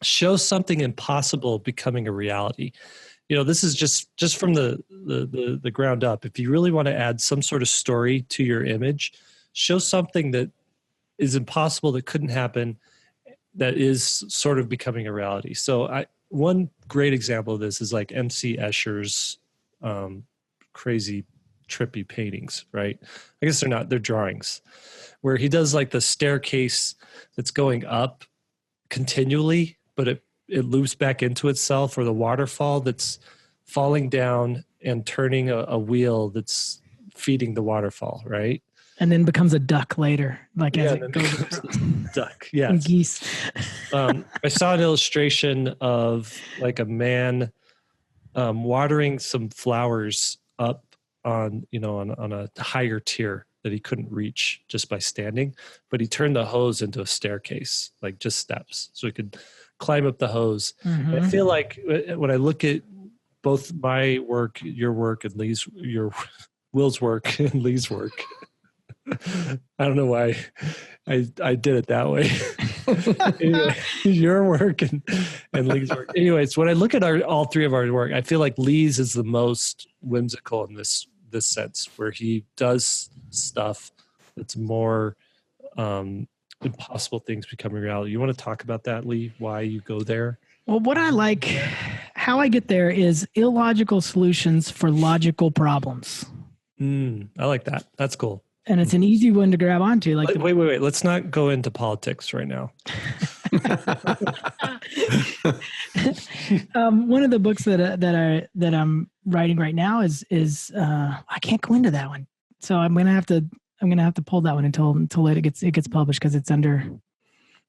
show something impossible becoming a reality. This is just from the ground up. If you really want to add some sort of story to your image, show something that is impossible, that couldn't happen, that is sort of becoming a reality. So one great example of this is like MC Escher's crazy trippy paintings, right? I guess they're drawings, where he does like the staircase that's going up continually, but it loops back into itself, or the waterfall that's falling down and turning a wheel that's feeding the waterfall, right? And then becomes a duck later, like as it goes. Duck, yes. And geese. I saw an illustration of like a man watering some flowers up on a higher tier that he couldn't reach just by standing, but he turned the hose into a staircase, like just steps, so he could climb up the hose. Mm-hmm. I feel like when I look at both my work, your work, and Will's work and Lee's work, I don't know why I did it that way. Anyway, your work and Lee's work. Anyways, when I look at all three of our work, I feel like Lee's is the most whimsical in this sense, where he does stuff that's more impossible things becoming reality. You want to talk about that, Lee? Why you go there? Well, what I like, how I get there is illogical solutions for logical problems. I like that. That's cool. And it's an easy one to grab onto. Like, wait. Let's not go into politics right now. One of the books that I'm writing right now is I can't go into that one, so I'm gonna have to pull that one until it gets published, because it's under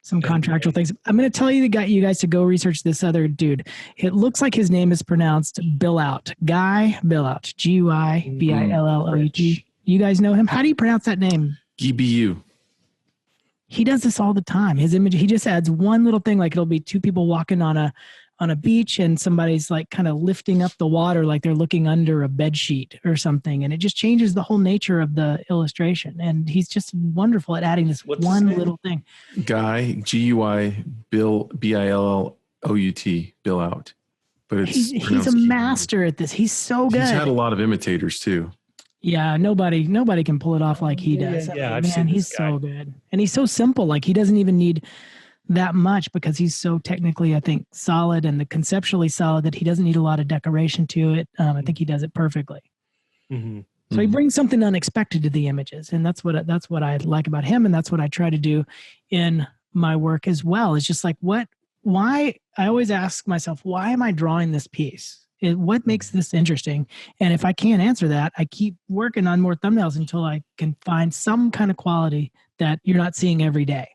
some contractual things. I'm gonna tell you you guys to go research this other dude. It looks like his name is pronounced Billout, Guy Billout, Guibillout. You guys know him? How do you pronounce that name? GBU. He does this all the time. His image, he just adds one little thing, like it'll be two people walking on a beach and somebody's like kind of lifting up the water like they're looking under a bed sheet or something. And it just changes the whole nature of the illustration. And he's just wonderful at adding this one little thing. Guy, G-U-I, Bill, Billout, Billout. But he's a master at this. He's so good. He's had a lot of imitators too. Yeah, nobody can pull it off like he does. Yeah, man, he's so good. And he's so simple. Like, he doesn't even need that much, because he's so technically, I think, solid and conceptually solid, that he doesn't need a lot of decoration to it. I think he does it perfectly. Mm-hmm. So he brings something unexpected to the images, and that's what I like about him, and that's what I try to do in my work as well. It's just like, why? I always ask myself, why am I drawing this piece? What makes this interesting? And if I can't answer that, I keep working on more thumbnails until I can find some kind of quality that you're not seeing every day.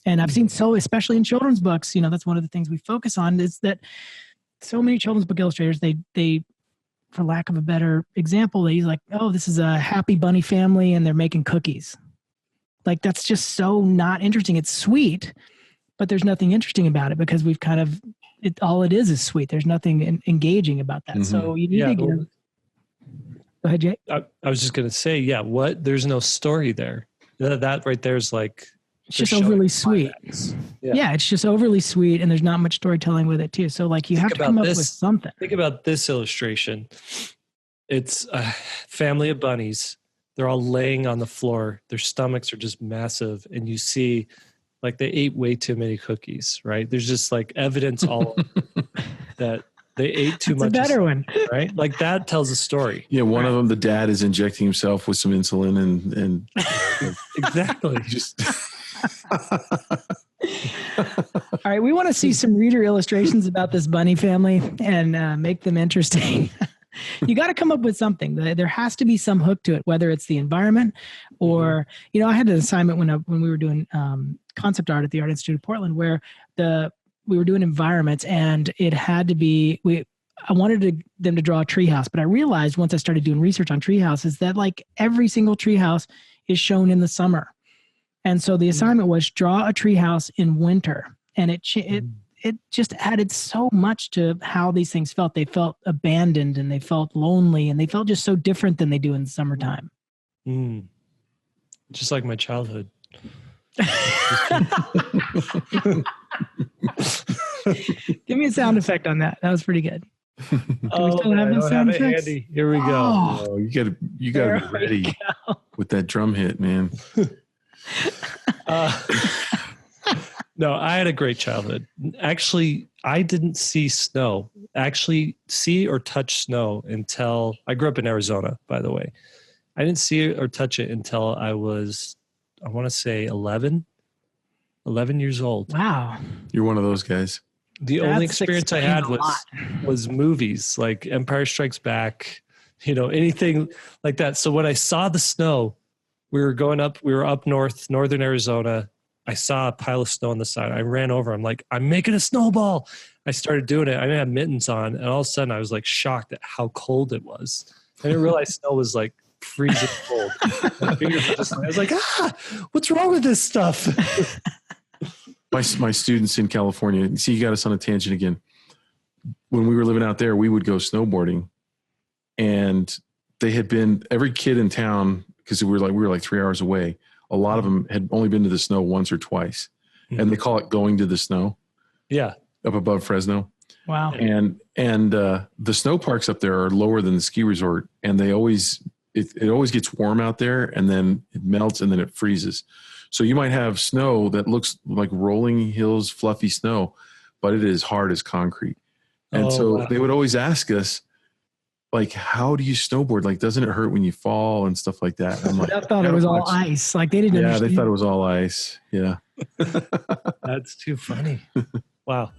And I've seen, especially in children's books, that's one of the things we focus on, is that so many children's book illustrators, they for lack of a better example, they like, oh, this is a happy bunny family and they're making cookies. Like, that's just so not interesting. It's sweet, but there's nothing interesting about it, because we've kind of, all it is sweet. There's nothing engaging about that. Mm-hmm. So you need to go ahead, Jay. I was just going to say, there's no story there. That right there is like, it's just overly sweet. Yeah, it's just overly sweet, and there's not much storytelling with it too. So like, you have to come up with something. Think about this illustration. It's a family of bunnies. They're all laying on the floor. Their stomachs are just massive, and you see like they ate way too many cookies, right? There's just like evidence all that they ate too much. That's a better one, right? Like, that tells a story. Yeah, one of them, the dad is injecting himself with some insulin and exactly. Just all right, we want to see some reader illustrations about this bunny family and make them interesting. You got to come up with something. There has to be some hook to it, whether it's the environment or, I had an assignment when we were doing concept art at the Art Institute of Portland, where we were doing environments, and it had to be, I wanted them to draw a treehouse, but I realized once I started doing research on treehouses that like every single treehouse is shown in the summer. And so the assignment was draw a treehouse in winter, and it just added so much to how these things felt. They felt abandoned, and they felt lonely, and they felt just so different than they do in the summertime. Just like my childhood. Give me a sound effect on that. That was pretty good. Oh, still man, have I those don't sound have it effects? handy. Here we go. Oh, Oh, you gotta there be we ready go. with that drum hit, man. Uh, no, I had a great childhood. Actually, I didn't see snow, actually see or touch snow until I grew up in Arizona, by the way. I didn't see it or touch it until I was, I want to say 11 years old. Wow. You're one of those guys. The only That's experience I explained had a lot. was movies like Empire Strikes Back, anything like that. So when I saw the snow, we were up northern Arizona. I saw a pile of snow on the side. I ran over. I'm like, I'm making a snowball. I started doing it. I didn't have mittens on. And all of a sudden I was like shocked at how cold it was. I didn't realize snow was like freezing cold. My fingers were just, I was like, what's wrong with this stuff? My students in California, see, you got us on a tangent again. When we were living out there, we would go snowboarding, and they had been, every kid in town, because we were like 3 hours away. A lot of them had only been to the snow once or twice, and they call it going to the snow. Yeah. Up above Fresno. Wow. And the snow parks up there are lower than the ski resort, and they always, it always gets warm out there, and then it melts, and then it freezes. So you might have snow that looks like rolling hills, fluffy snow, but it is hard as concrete. And so they would always ask us, like, how do you snowboard? Like, doesn't it hurt when you fall and stuff like that? And I'm like, I thought it was all ice. Like they didn't Yeah, understand. they thought it was all ice. Yeah. That's too funny. Wow.